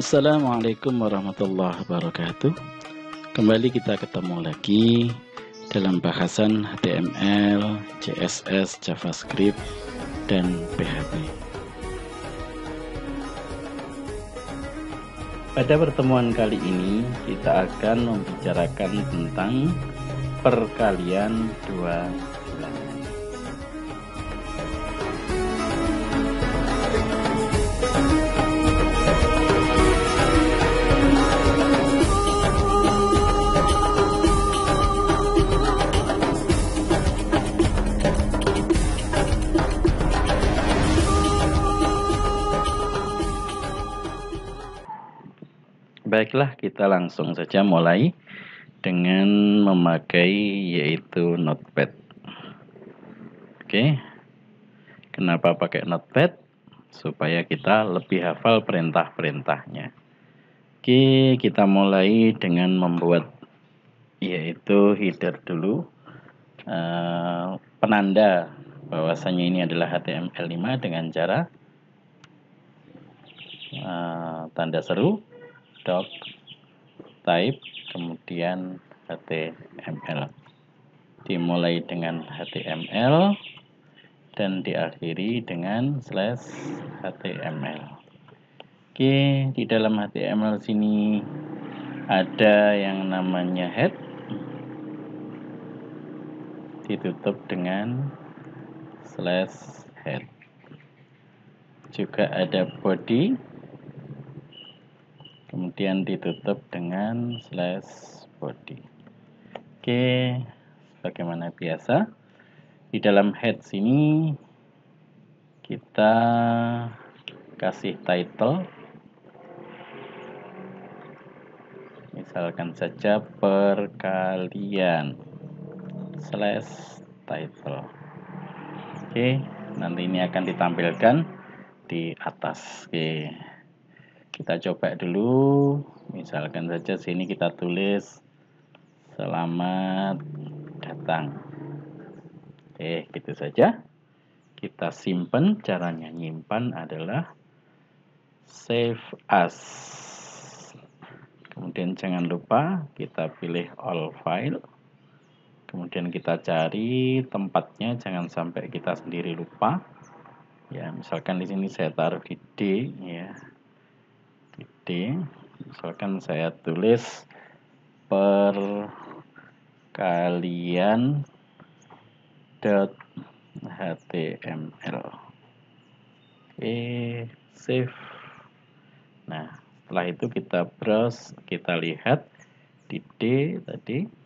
Assalamualaikum warahmatullahi wabarakatuh. Kembali kita ketemu lagi dalam bahasan HTML, CSS, JavaScript, dan PHP. Pada pertemuan kali ini kita akan membicarakan tentang perkalian dua bilangan. Baiklah, kita langsung saja mulai dengan memakai yaitu Notepad. Oke. Kenapa pakai Notepad? Supaya kita lebih hafal perintah-perintahnya. Oke, kita mulai dengan membuat yaitu header dulu. Penanda bahwasanya ini adalah HTML5 dengan cara tanda seru, doc, type, kemudian HTML. Dimulai dengan HTML dan diakhiri dengan /HTML. Oke, di dalam HTML sini ada yang namanya head, ditutup dengan /head. Juga ada body, kemudian ditutup dengan /body. Oke, bagaimana biasa di dalam head sini kita kasih title, misalkan saja perkalian /title. Oke, nanti ini akan ditampilkan di atas. Oke, kita coba dulu. Misalkan saja sini kita tulis selamat datang. Oke, gitu saja. Kita simpan. Caranya nyimpan adalah save as. Kemudian jangan lupa kita pilih all file. Kemudian kita cari tempatnya, jangan sampai kita sendiri lupa. Ya, misalkan di sini saya taruh di D, ya. Di D. Misalkan saya tulis perkalian .html. Oke, save. Nah, setelah itu kita browse, kita lihat di D tadi.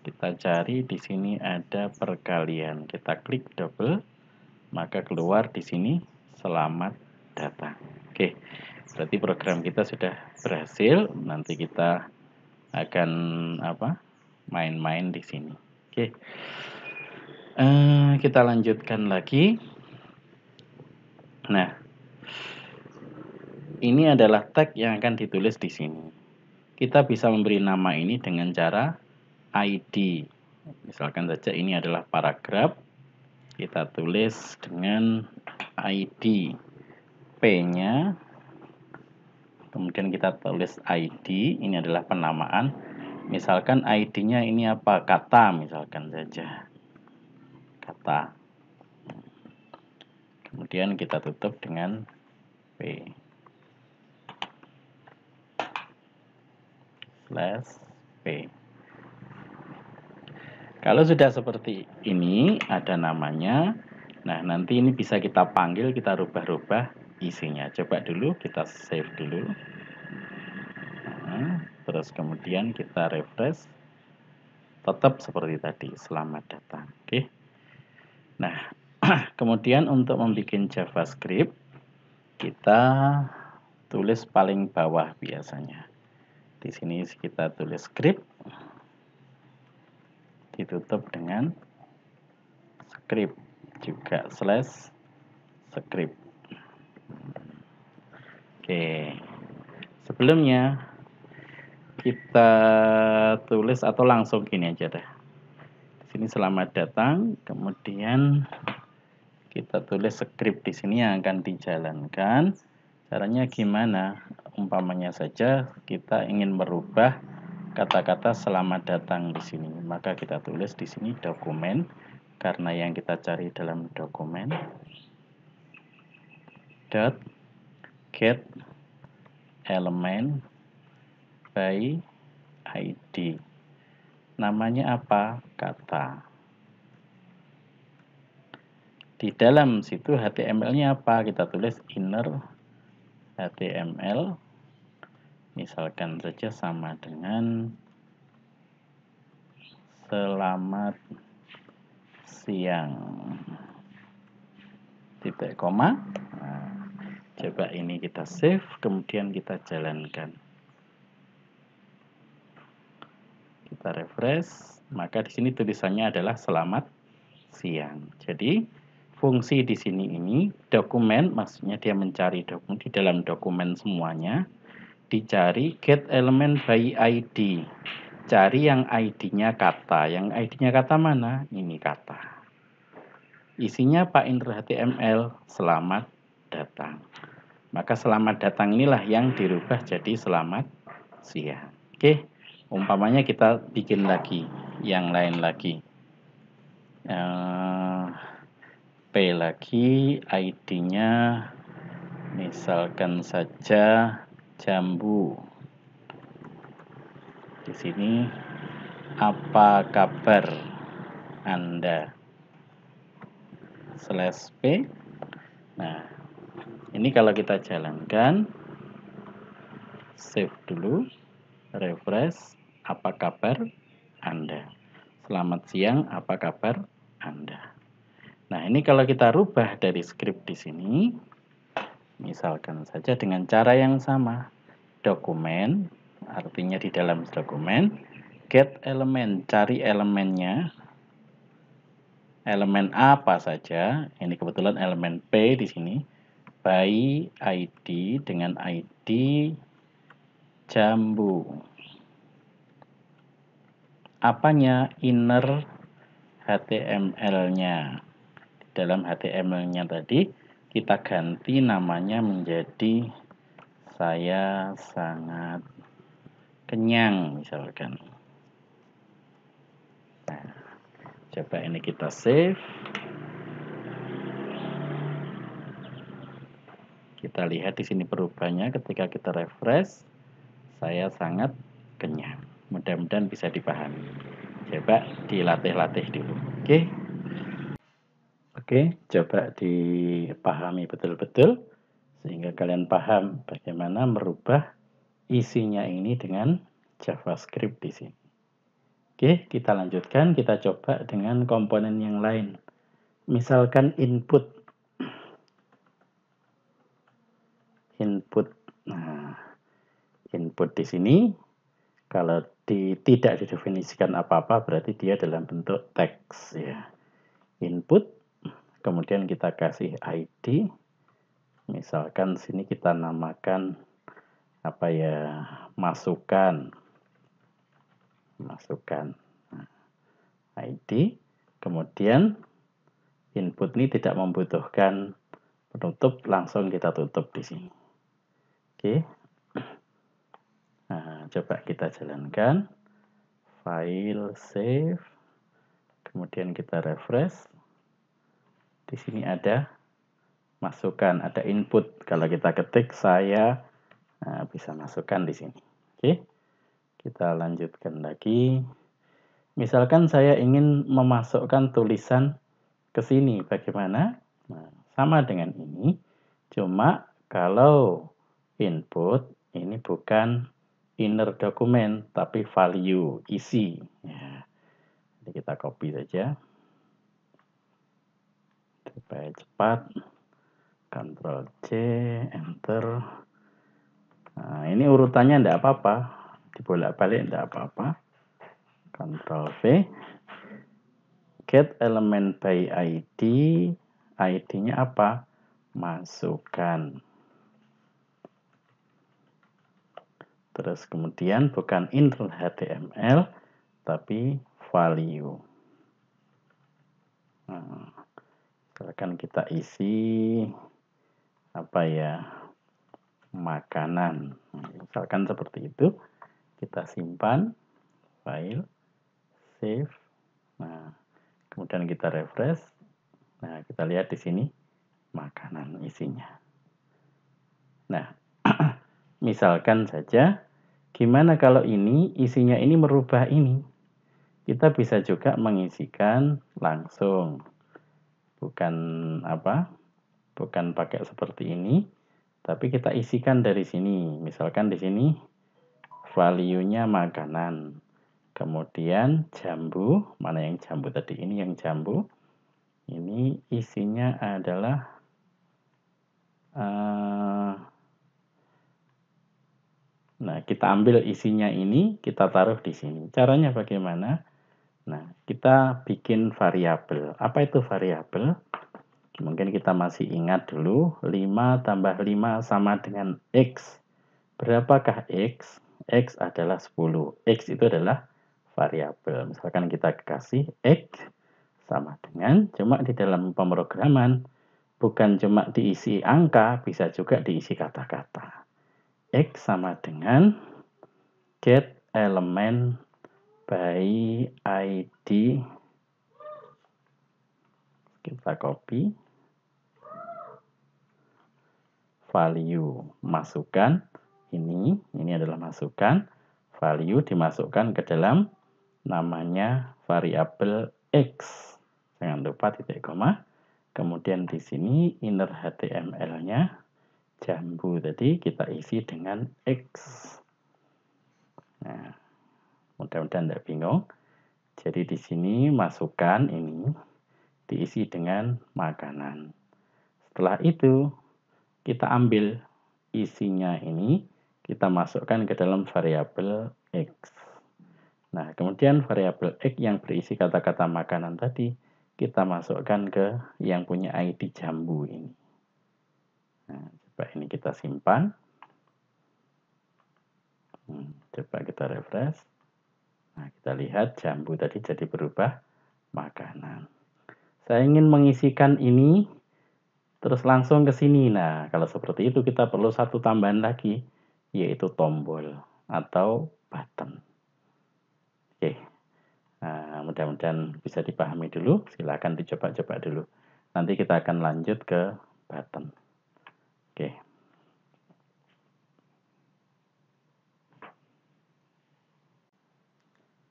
Kita cari di sini ada perkalian. Kita klik double, maka keluar di sini selamat datang. Oke, berarti program kita sudah berhasil. Nanti kita akan main-main di sini. Oke, kita lanjutkan lagi. Nah, ini adalah tag yang akan ditulis di sini. Kita bisa memberi nama ini dengan cara ID. Misalkan saja ini adalah paragraf. Kita tulis dengan ID P-nya, kemudian kita tulis ID, ini adalah penamaan. Misalkan ID-nya ini apa? Kata, misalkan saja. Kata. Kemudian kita tutup dengan P. /P. Kalau sudah seperti ini, ada namanya. Nah, nanti ini bisa kita panggil, kita rubah-rubah isinya. Coba dulu, kita save dulu. Nah, terus kemudian kita refresh. Tetap seperti tadi, selamat datang. Oke. Nah, kemudian untuk membuat JavaScript, kita tulis paling bawah biasanya. Di sini kita tulis script, ditutup dengan script, juga /script. Oke, sebelumnya kita tulis atau langsung gini aja deh. Di sini selamat datang, kemudian kita tulis script di sini yang akan dijalankan. Caranya gimana? Umpamanya saja kita ingin merubah kata-kata selamat datang di sini. Maka kita tulis di sini dokumen, karena yang kita cari dalam dokumen dot get element by ID. Namanya apa? Kata. Di dalam situ HTML-nya apa? Kita tulis inner HTML. Misalkan saja sama dengan selamat siang. Titik koma. Nah, coba ini kita save, kemudian kita jalankan. Kita refresh, maka di sini tulisannya adalah selamat siang. Jadi fungsi di sini ini dokumen, maksudnya dia mencari dokumen di dalam dokumen semuanya, dicari get element by ID. Cari yang ID-nya kata. Yang ID-nya kata mana? Ini kata. Isinya Pak Inter HTML, selamat datang. Maka selamat datang inilah yang dirubah jadi selamat siang. Oke, umpamanya kita bikin lagi yang lain lagi. P lagi, ID-nya misalkan saja jambu. Di sini apa kabar Anda? /p. Nah, ini kalau kita jalankan, save dulu, refresh, apa kabar Anda? Selamat siang, apa kabar Anda? Nah, ini kalau kita rubah dari script di sini, misalkan saja dengan cara yang sama. Dokumen, artinya di dalam dokumen, get element, cari elemennya. Elemen apa saja, ini kebetulan elemen P di sini, by ID dengan ID jambu. Apanya? Inner HTML-nya. Dalam HTML-nya tadi kita ganti namanya menjadi saya sangat kenyang misalkan. Nah, coba ini kita save. Kita lihat di sini perubahannya ketika kita refresh. Saya sangat kenyang. Mudah-mudahan bisa dipahami. Coba dilatih-latih dulu. Oke, coba dipahami betul-betul sehingga kalian paham bagaimana merubah isinya ini dengan JavaScript di sini. Oke, kita lanjutkan, kita coba dengan komponen yang lain. Misalkan input. Nah, input di sini kalau tidak didefinisikan apa-apa berarti dia dalam bentuk teks ya. Input, kemudian kita kasih ID. Misalkan sini kita namakan apa ya, masukan. Nah, ID, kemudian input ini tidak membutuhkan penutup, langsung kita tutup di sini. Oke. Nah, coba kita jalankan. File save. Kemudian kita refresh. Di sini ada masukan, ada input. Kalau kita ketik saya bisa masukkan di sini. Oke. Kita lanjutkan lagi. Misalkan saya ingin memasukkan tulisan ke sini, bagaimana? Nah, sama dengan ini. Cuma kalau input ini bukan inner dokumen tapi value, isi. Ya. Jadi kita copy saja supaya cepat. Ctrl C, enter. Nah, ini urutannya tidak apa-apa, dibolak-balik tidak apa-apa. Ctrl V, get element by ID. ID-nya apa? Masukkan. Terus kemudian bukan inner HTML tapi value. Misalkan kita isi apa ya, makanan. Misalkan seperti itu, kita simpan, file, save. Nah, kemudian kita refresh. Nah, kita lihat di sini makanan isinya. Nah, misalkan saja, gimana kalau ini isinya ini merubah ini? Kita bisa juga mengisikan langsung, bukan bukan pakai seperti ini, tapi kita isikan dari sini. Misalkan di sini value-nya makanan, kemudian jambu, mana yang jambu tadi? Ini yang jambu. Ini isinya adalah nah, kita ambil isinya ini, kita taruh di sini. Caranya bagaimana? Nah, kita bikin variabel. Apa itu variabel? Mungkin kita masih ingat dulu, 5 tambah 5 sama dengan X. Berapakah X? X adalah 10. X itu adalah variabel. Misalkan kita kasih X sama dengan, cuma di dalam pemrograman, bukan cuma diisi angka, bisa juga diisi kata-kata. X sama dengan get element by ID. Kita copy. Value. Masukkan. Ini adalah masukan. Value dimasukkan ke dalam namanya variabel X. Jangan lupa titik koma. Kemudian di sini inner HTML-nya jambu tadi kita isi dengan X. Nah, mudah-mudahan tidak bingung. Jadi di sini masukkan ini diisi dengan makanan. Setelah itu kita ambil isinya ini, kita masukkan ke dalam variabel X. Nah, kemudian variabel X yang berisi kata-kata makanan tadi kita masukkan ke yang punya ID jambu ini. Nah, coba ini kita simpan. Coba kita refresh. Nah, kita lihat jambu tadi jadi berubah makanan. Saya ingin mengisikan ini, terus langsung ke sini. Nah, kalau seperti itu kita perlu satu tambahan lagi, yaitu tombol atau button. Oke. Nah, mudah-mudahan bisa dipahami dulu. Silakan dicoba-coba dulu. Nanti kita akan lanjut ke button. Oke.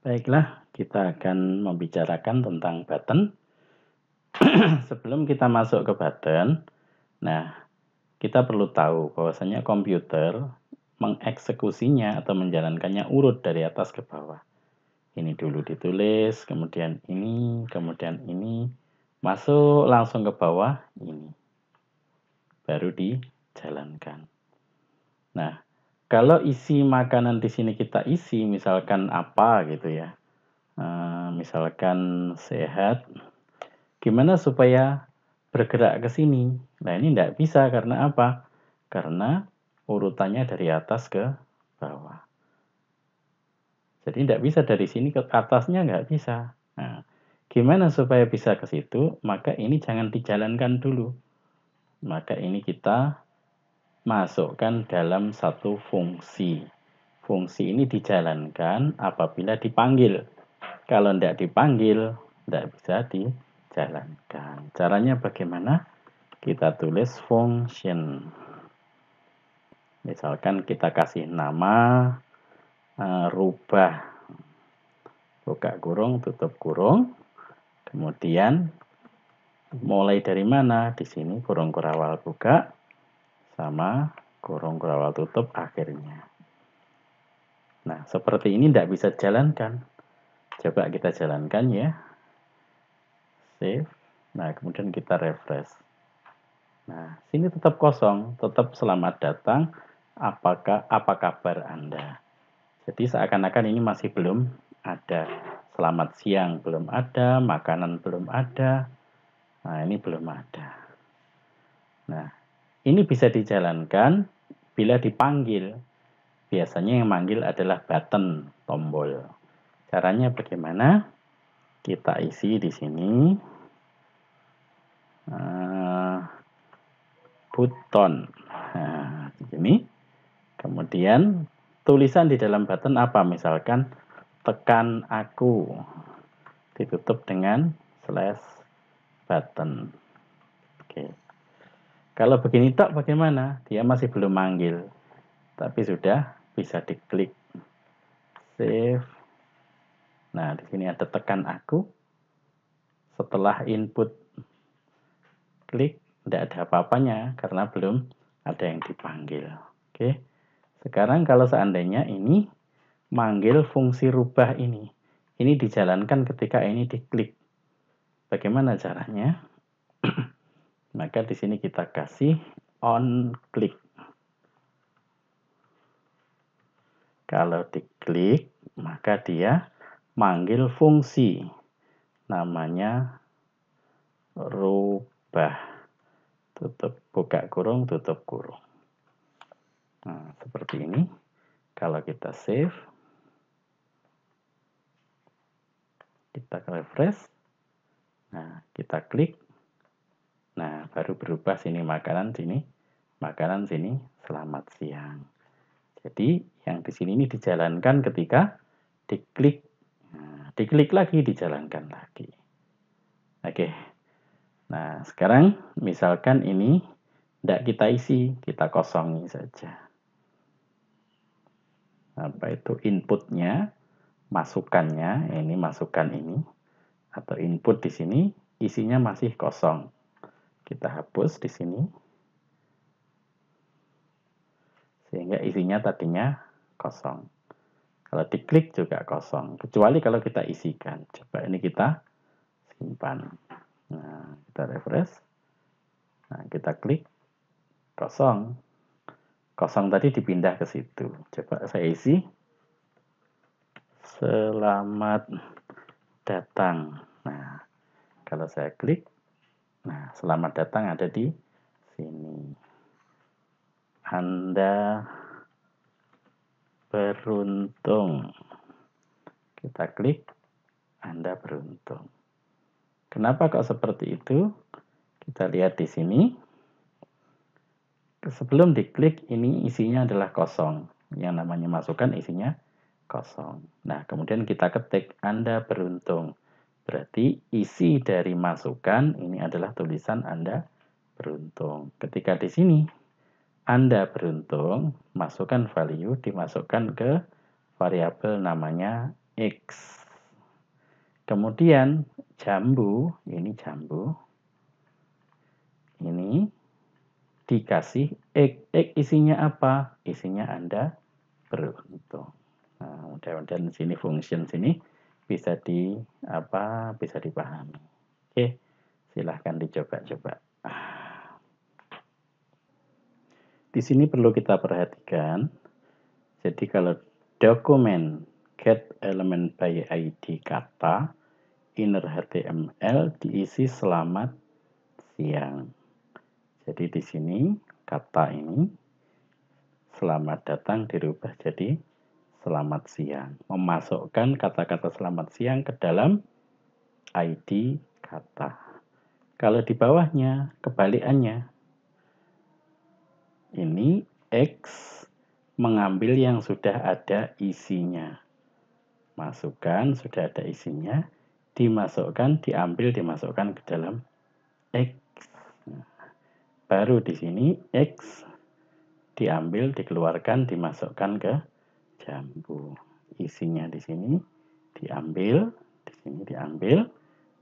Baiklah, kita akan membicarakan tentang button. Sebelum kita masuk ke button, nah, kita perlu tahu bahwasanya komputer mengeksekusinya atau menjalankannya urut dari atas ke bawah. Ini dulu ditulis, kemudian ini, masuk langsung ke bawah, ini. Baru dijalankan. Nah, kalau isi makanan di sini kita isi, misalkan apa gitu ya, misalkan sehat, gimana supaya bergerak ke sini? Nah, ini tidak bisa karena apa? Karena urutannya dari atas ke bawah. Jadi tidak bisa dari sini ke atasnya, nggak bisa. Nah, gimana supaya bisa ke situ? Maka ini jangan dijalankan dulu. Maka ini kita masukkan dalam satu fungsi. Fungsi ini dijalankan apabila dipanggil. Kalau tidak dipanggil, tidak bisa dijalankan. Caranya bagaimana? Kita tulis function. Misalkan kita kasih nama rubah, buka kurung, tutup kurung. Kemudian mulai dari mana? Di sini kurung kurawal buka sama kurung kurawal tutup akhirnya. Nah, seperti ini tidak bisa jalankan. Coba kita jalankan ya. Save. Nah, kemudian kita refresh. Nah, sini tetap kosong, tetap selamat datang. Apa kabar Anda? Jadi seakan-akan ini masih belum ada. Selamat siang belum ada, makanan belum ada. Nah, ini belum ada. Nah, ini bisa dijalankan bila dipanggil. Biasanya yang manggil adalah button, tombol. Caranya bagaimana? Kita isi di sini. Button. Nah, di sini. Kemudian tulisan di dalam button apa? Misalkan tekan aku, ditutup dengan slash button. Oke. Kalau begini tok bagaimana? Dia masih belum manggil, tapi sudah bisa diklik save. Nah, di sini ada tekan aku. Setelah input klik, tidak ada apa-apanya karena belum ada yang dipanggil. Oke. Sekarang kalau seandainya ini manggil fungsi rubah ini dijalankan ketika ini diklik. Bagaimana caranya? Maka di sini kita kasih on click. Kalau diklik, maka dia manggil fungsi. Namanya rubah. Tutup, buka kurung, tutup kurung. Nah, seperti ini. Kalau kita save, kita refresh. Nah, kita klik. Nah, baru berubah sini makanan, sini selamat siang. Jadi yang di sini ini dijalankan ketika diklik. Nah, diklik lagi, dijalankan lagi. Oke. Nah, sekarang misalkan ini tidak kita isi, kita kosongi saja. Apa itu inputnya, masukannya, ini masukan ini, atau input di sini, isinya masih kosong. Kita hapus di sini. Sehingga isinya tadinya kosong. Kalau diklik juga kosong. Kecuali kalau kita isikan. Coba ini kita simpan. Nah, kita refresh. Nah, kita klik. Kosong. Kosong tadi dipindah ke situ. Coba saya isi. Selamat datang. Nah, kalau saya klik. Nah, selamat datang ada di sini. Anda beruntung. Kita klik, Anda beruntung. Kenapa kok seperti itu? Kita lihat di sini. Sebelum diklik, ini isinya adalah kosong. Yang namanya masukan isinya kosong. Nah, kemudian kita ketik, Anda beruntung. Berarti isi dari masukan ini adalah tulisan Anda beruntung. Ketika di sini, Anda beruntung, masukkan value, dimasukkan ke variabel namanya X. Kemudian jambu, ini jambu, ini dikasih X. X isinya apa? Isinya Anda beruntung. Nah, mudah-mudahan sini function sini bisa bisa dipahami. Oke, silahkan dicoba-coba. Di sini perlu kita perhatikan. Jadi kalau dokumen get element by ID kata inner HTML diisi selamat siang. Jadi di sini kata ini selamat datang dirubah jadi selamat siang. Memasukkan kata-kata selamat siang ke dalam ID kata. Kalau di bawahnya kebalikannya. Ini X mengambil yang sudah ada isinya. Masukkan, sudah ada isinya. Dimasukkan, dimasukkan ke dalam X. Baru di sini X diambil, dikeluarkan, dimasukkan ke jambu. Isinya di sini diambil,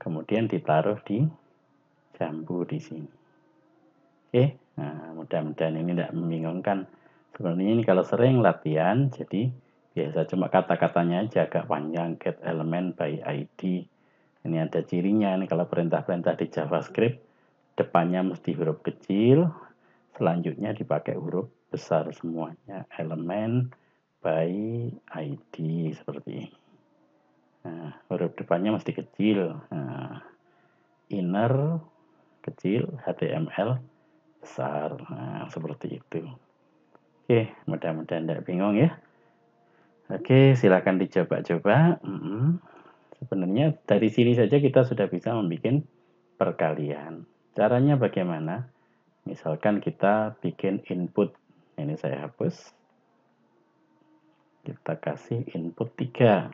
kemudian ditaruh di jambu di sini. Oke, nah mudah-mudahan ini tidak membingungkan. Sebenarnya ini kalau sering latihan, jadi biasa cuma kata-katanya aja agak panjang, get element by ID. Ini ada cirinya, ini kalau perintah-perintah di JavaScript, depannya mesti huruf kecil, selanjutnya dipakai huruf besar semuanya, element by ID seperti ini. Nah, huruf depannya mesti kecil. Nah, inner kecil, HTML besar. Nah, seperti itu. Oke, mudah-mudahan tidak bingung ya. Oke, silakan dicoba-coba. Sebenarnya dari sini saja kita sudah bisa membuat perkalian. Caranya bagaimana? Misalkan kita bikin input. Ini saya hapus. kita kasih input 3.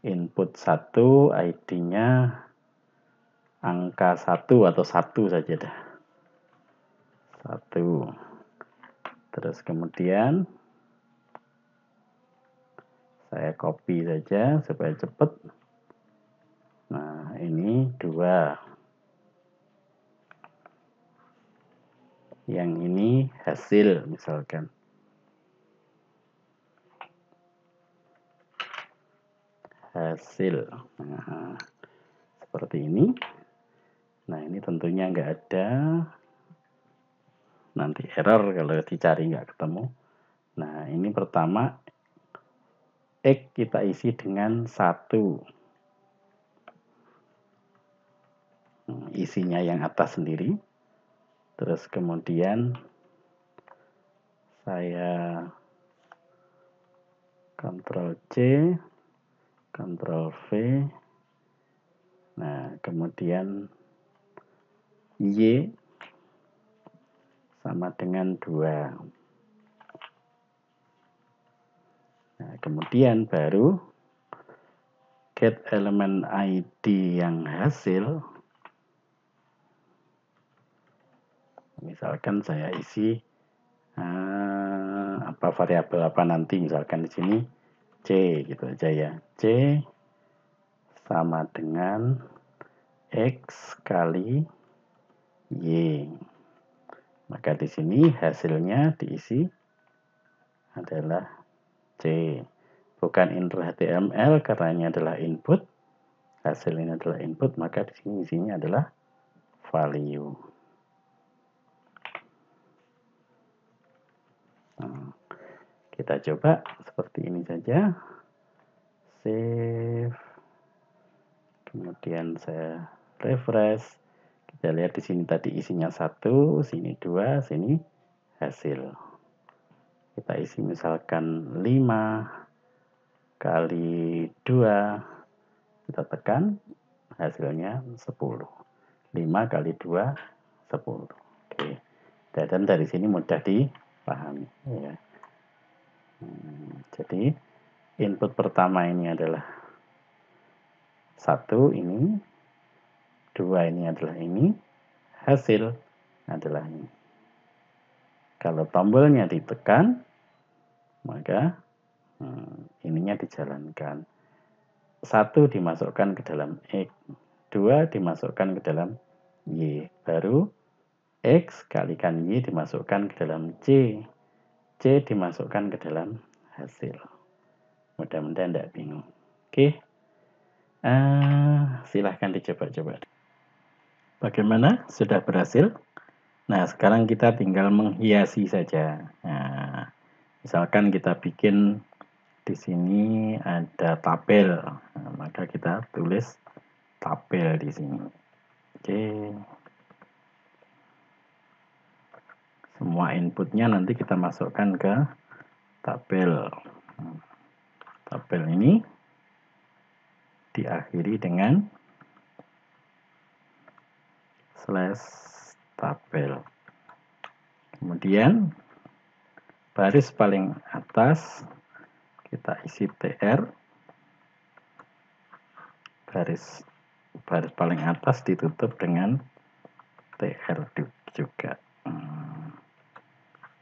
Input 1 ID-nya angka 1 atau 1 saja dah. 1. Terus kemudian saya copy saja supaya cepat. Nah, ini 2. Yang ini hasil misalkan. Hasil. Nah, seperti ini. Nah, ini tentunya nggak ada. Nanti error kalau dicari nggak ketemu. Nah, ini pertama X kita isi dengan 1. Isinya yang atas sendiri. Terus kemudian saya Ctrl C, Ctrl V. Nah, kemudian Y sama dengan 2. Nah, kemudian baru get elemen ID yang hasil. Misalkan saya isi variabel apa nanti, misalkan di sini C gitu aja ya. C sama dengan X kali Y. Maka di sini hasilnya diisi adalah C. Bukan input HTML karena ini adalah input. Hasil ini adalah input, maka di sini isinya adalah value. Nah, kita coba seperti ini saja. Save. Kemudian saya refresh. Kita lihat di sini tadi isinya 1, sini 2, sini hasil. Kita isi misalkan 5 kali 2. Kita tekan, hasilnya 10. 5 kali 2, 10. Oke. Dan dari sini mudah dipahami. Ya. Jadi, input pertama ini adalah 1 ini, 2 ini adalah ini, hasil adalah ini. Kalau tombolnya ditekan, maka ininya dijalankan. 1 dimasukkan ke dalam X, 2 dimasukkan ke dalam Y, baru X kalikan Y dimasukkan ke dalam C, C dimasukkan ke dalam hasil. Mudah-mudahan tidak bingung. Oke. Silahkan dicoba-coba. Bagaimana? Sudah berhasil? Nah, sekarang kita tinggal menghiasi saja. Nah, misalkan kita bikin di sini ada tabel. Nah, maka kita tulis tabel di sini. Oke. Semua inputnya nanti kita masukkan ke tabel. Tabel ini diakhiri dengan /tabel. Kemudian baris paling atas kita isi TR. Baris paling atas ditutup dengan TR juga.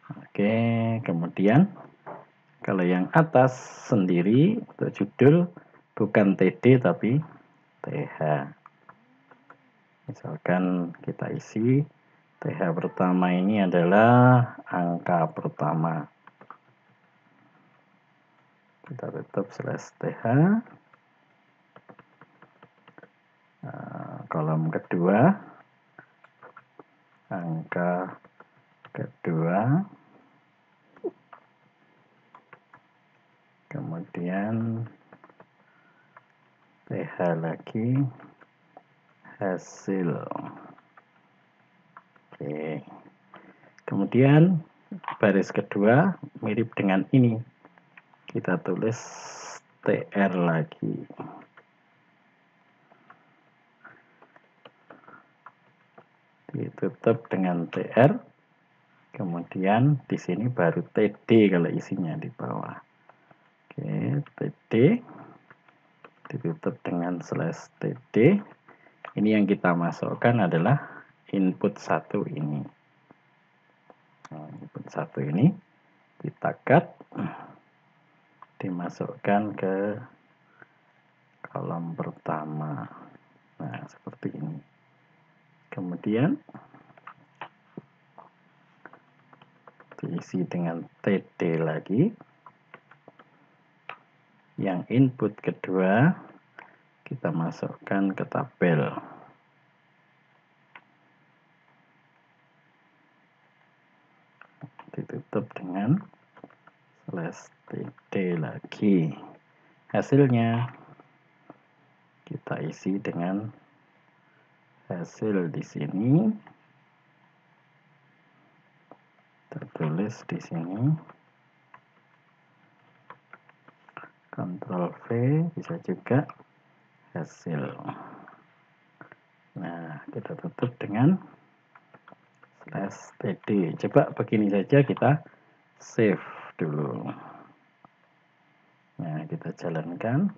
Oke, kemudian kalau yang atas sendiri untuk judul bukan TD tapi TH. Misalkan kita isi TH pertama ini adalah angka pertama. Kita tutup /TH. Kolom kedua, angka kedua. Kemudian TH lagi, hasil. Oke. Kemudian baris kedua mirip dengan ini. Kita tulis TR lagi. Ditutup dengan TR. Kemudian di sini baru TD kalau isinya di bawah. Oke, TD ditutup dengan slash TD. Ini yang kita masukkan adalah input 1 ini. Nah, input 1 ini kita cut, dimasukkan ke kolom pertama. Nah, seperti ini. Kemudian diisi dengan TD lagi. Yang input kedua kita masukkan ke tabel. Ditutup dengan slash TD lagi. Hasilnya kita isi dengan hasil di sini. Tertulis di sini. Ctrl V, bisa juga hasil. Nah, kita tutup dengan slash TD. Coba begini saja, kita save dulu. Nah, kita jalankan.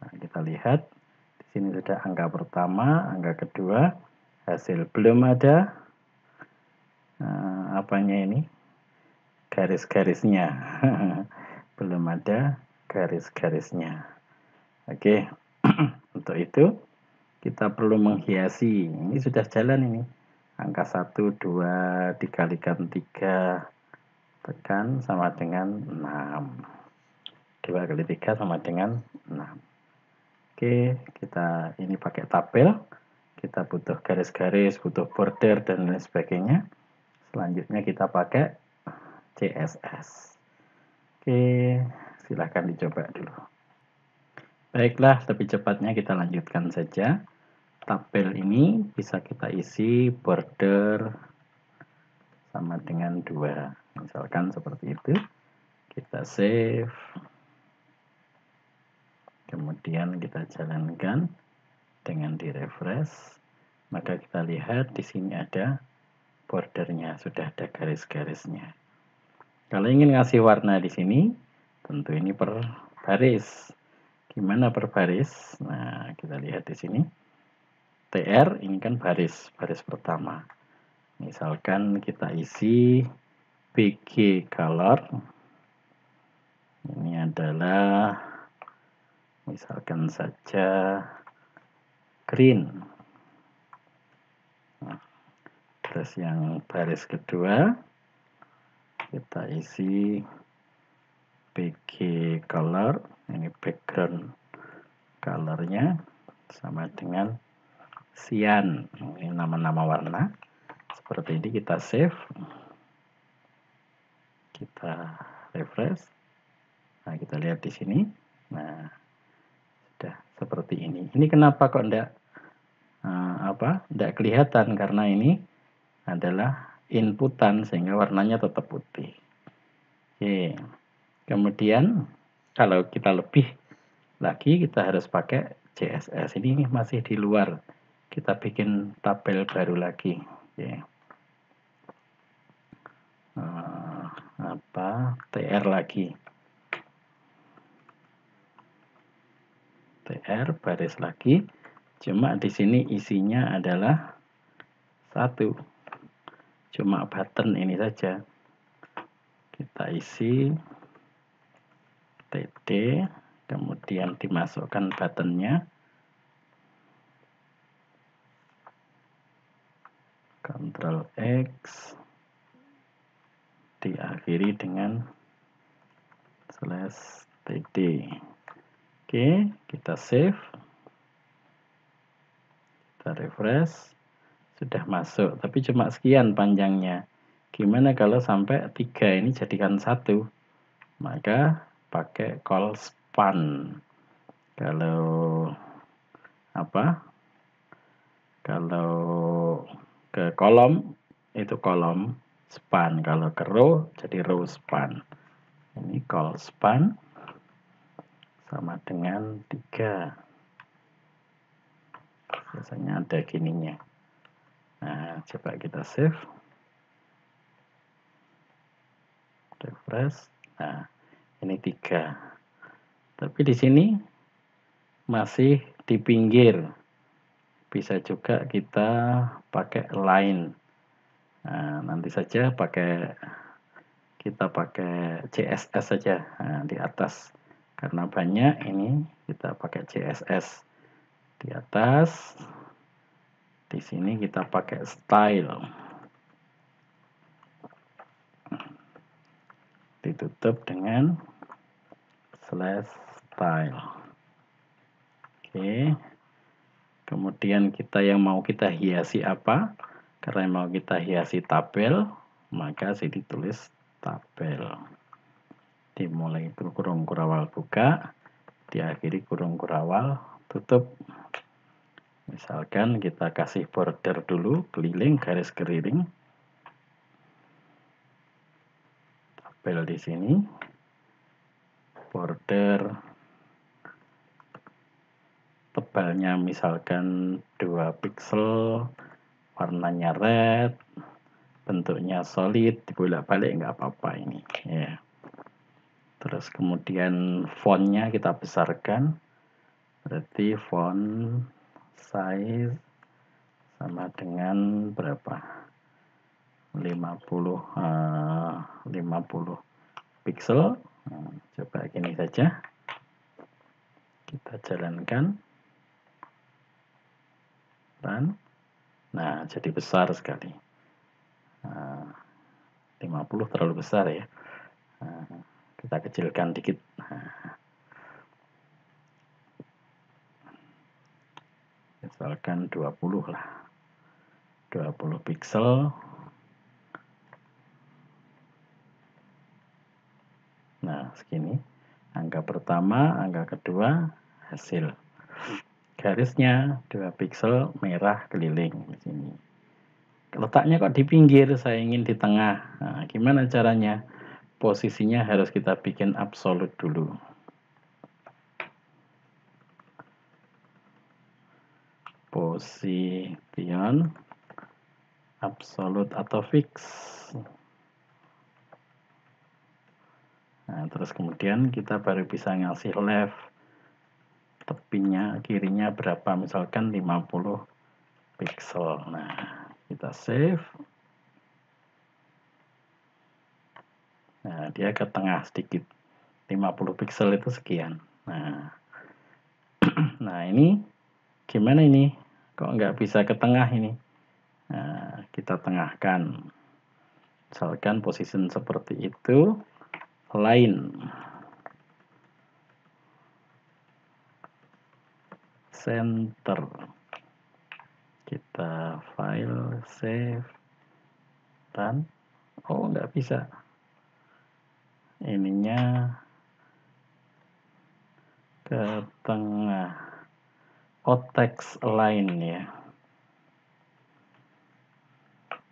Nah, kita lihat di sini sudah angka pertama, angka kedua, hasil belum ada apanya ini, garis-garisnya. Belum ada garis-garisnya. Oke. Untuk itu kita perlu menghiasi. Ini sudah jalan ini. Angka 1, 2 dikalikan 3 tekan sama dengan 6. 2 kali 3 sama dengan 6. Oke, kita ini pakai tabel. Kita butuh garis-garis, butuh border, dan lain sebagainya. Selanjutnya kita pakai CSS. Oke, silahkan dicoba dulu. Baiklah, lebih cepatnya kita lanjutkan saja. Tabel ini bisa kita isi border sama dengan 2. Misalkan seperti itu. Kita save. Kemudian kita jalankan dengan di-refresh. Maka kita lihat di sini ada bordernya, sudah ada garis-garisnya. Kalau ingin ngasih warna di sini, tentu ini per baris. Gimana per baris? Nah, kita lihat di sini. TR ini kan baris pertama. Misalkan kita isi BG color. Ini adalah misalkan saja green. Nah, terus yang baris kedua kita isi BG color, ini background colornya sama dengan cyan. Ini nama-nama warna. Seperti ini kita save. Kita refresh. Nah, kita lihat di sini. Nah, sudah seperti ini. Ini kenapa kok enggak kelihatan, karena ini adalah inputan sehingga warnanya tetap putih. Oke. Kemudian kalau kita lebih lagi kita harus pakai CSS. Ini masih di luar. Kita bikin tabel baru lagi. Oke. TR lagi. TR baris lagi. Cuma di sini isinya adalah 1. Cuma button ini saja. Kita isi TD, kemudian dimasukkan buttonnya. Ctrl X, diakhiri dengan slash TD. Oke, kita save. Kita refresh. Sudah masuk, tapi cuma sekian panjangnya. Gimana kalau sampai 3 ini jadikan 1? Maka pakai call span. Kalau ke kolom itu kolom span, kalau ke row jadi row span. Ini call span sama dengan 3. Biasanya ada gininya. Nah, coba kita save. Refresh. Nah, ini 3. Tapi di sini masih di pinggir. Bisa juga kita pakai line. Nah, nanti saja kita pakai CSS saja di atas. Karena banyak ini kita pakai CSS di atas. Di sini kita pakai style. Ditutup dengan /style. Oke. Kemudian yang mau kita hiasi apa? Karena yang mau kita hiasi tabel, maka sini ditulis tabel. Dimulai kurung kurawal buka, diakhiri kurung kurawal tutup. Misalkan kita kasih border dulu, keliling, garis keliling. Tabel di sini. Border tebalnya misalkan 2 pixel, warnanya red, bentuknya solid, dibolak-balik nggak apa-apa ini ya. Terus kemudian fontnya kita besarkan, berarti font size sama dengan berapa? 50 pixel. Nah, coba gini saja kita jalankan. Nah, jadi besar sekali. 50 terlalu besar ya. Kita kecilkan dikit. Misalkan 20 lah. 20 pixel. Nah, segini. Angka pertama, angka kedua, hasil. Garisnya 2 pixel merah keliling di sini. Letaknya kok di pinggir, saya ingin di tengah. Nah, gimana caranya? Posisinya harus kita bikin absolut dulu. Position absolut atau fix. Nah, terus kemudian kita baru bisa ngasih left. Tepinya, kirinya berapa? Misalkan 50 pixel. Nah, kita save. Nah, dia ke tengah sedikit. 50 pixel itu sekian. Nah, nah ini gimana ini? Kok nggak bisa ke tengah ini? Nah, kita tengahkan. Misalkan position seperti itu. Line. Center. Kita file, save, run. Oh, nggak bisa. Ininya ke tengah. Oh, text align ya.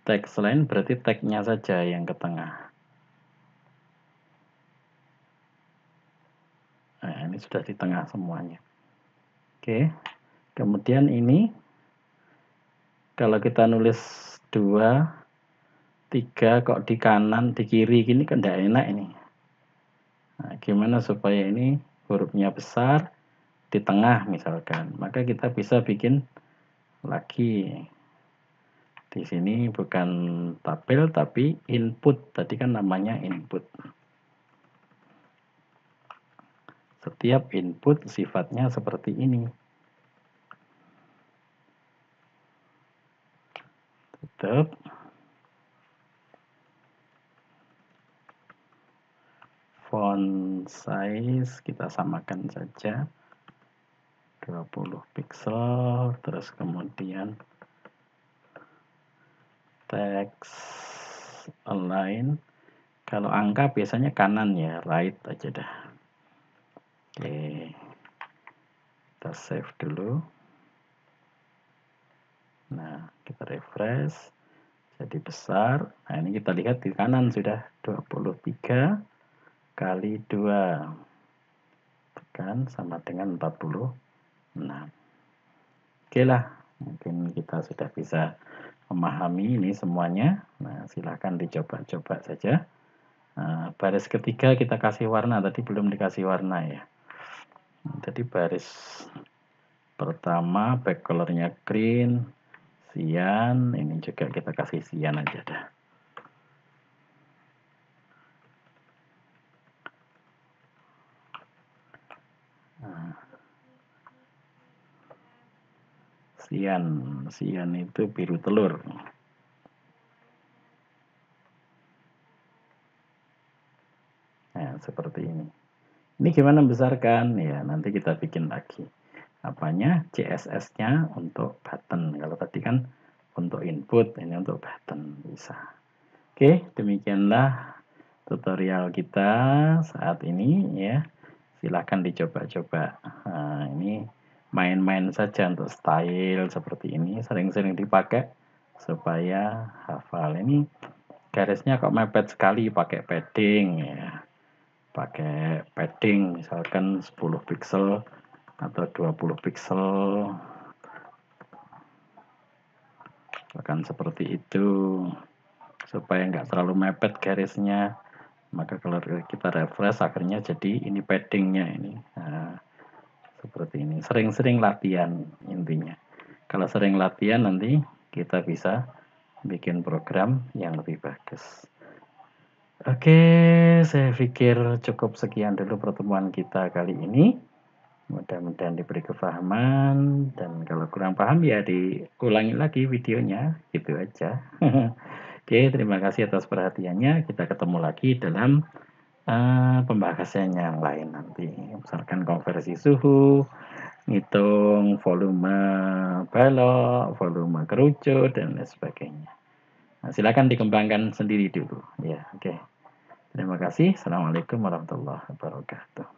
Text align berarti tag-nya saja yang ke tengah. Nah, ini sudah di tengah semuanya. Oke. Kemudian ini kalau kita nulis 2, 3 kok di kanan, di kiri gini kan tidak enak ini. Nah, gimana supaya ini hurufnya besar di tengah misalkan. Maka kita bisa bikin lagi. Di sini bukan tabel tapi input. Tadi kan namanya input. Setiap input sifatnya seperti ini. Tutup. Font size kita samakan saja. 20 pixel. Terus kemudian text align. Kalau angka biasanya kanan ya, right aja dah. Oke. Kita save dulu. Nah, kita refresh. Jadi besar. Nah, ini kita lihat di kanan sudah 23 kali 2. Tekan sama dengan 46. Oke lah, mungkin kita sudah bisa memahami ini semuanya. Nah, silahkan dicoba-coba saja. Nah, baris ketiga kita kasih warna, tadi belum dikasih warna ya. Jadi baris pertama back colornya green, cyan, ini juga kita kasih cyan aja dah. Cyan itu biru telur. Nah, seperti ini. Ini gimana besarkan? Ya, nanti kita bikin lagi. Apanya? CSS-nya untuk button. Kalau tadi kan untuk input, ini untuk button. Bisa. Oke, demikianlah tutorial kita saat ini ya. Silahkan dicoba-coba. Nah, ini main-main saja untuk style seperti ini. Sering-sering dipakai supaya hafal. Ini garisnya kok mepet sekali, pakai padding ya. Pakai padding misalkan 10 pixel atau 20 pixel, bahkan seperti itu supaya nggak terlalu mepet garisnya. Maka kalau kita refresh akhirnya jadi ini paddingnya ini. Nah, seperti ini. Sering-sering latihan intinya. Kalau sering latihan nanti kita bisa bikin program yang lebih bagus. Oke, saya pikir cukup sekian dulu pertemuan kita kali ini. Mudah-mudahan diberi kefahaman, dan kalau kurang paham ya diulangi lagi videonya, gitu aja. Oke, terima kasih atas perhatiannya. Kita ketemu lagi dalam pembahasan yang lain nanti. Misalkan konversi suhu, ngitung volume balok, volume kerucut, dan lain sebagainya. Nah, silakan dikembangkan sendiri dulu. Ya, oke. Terima kasih. Assalamualaikum warahmatullahi wabarakatuh.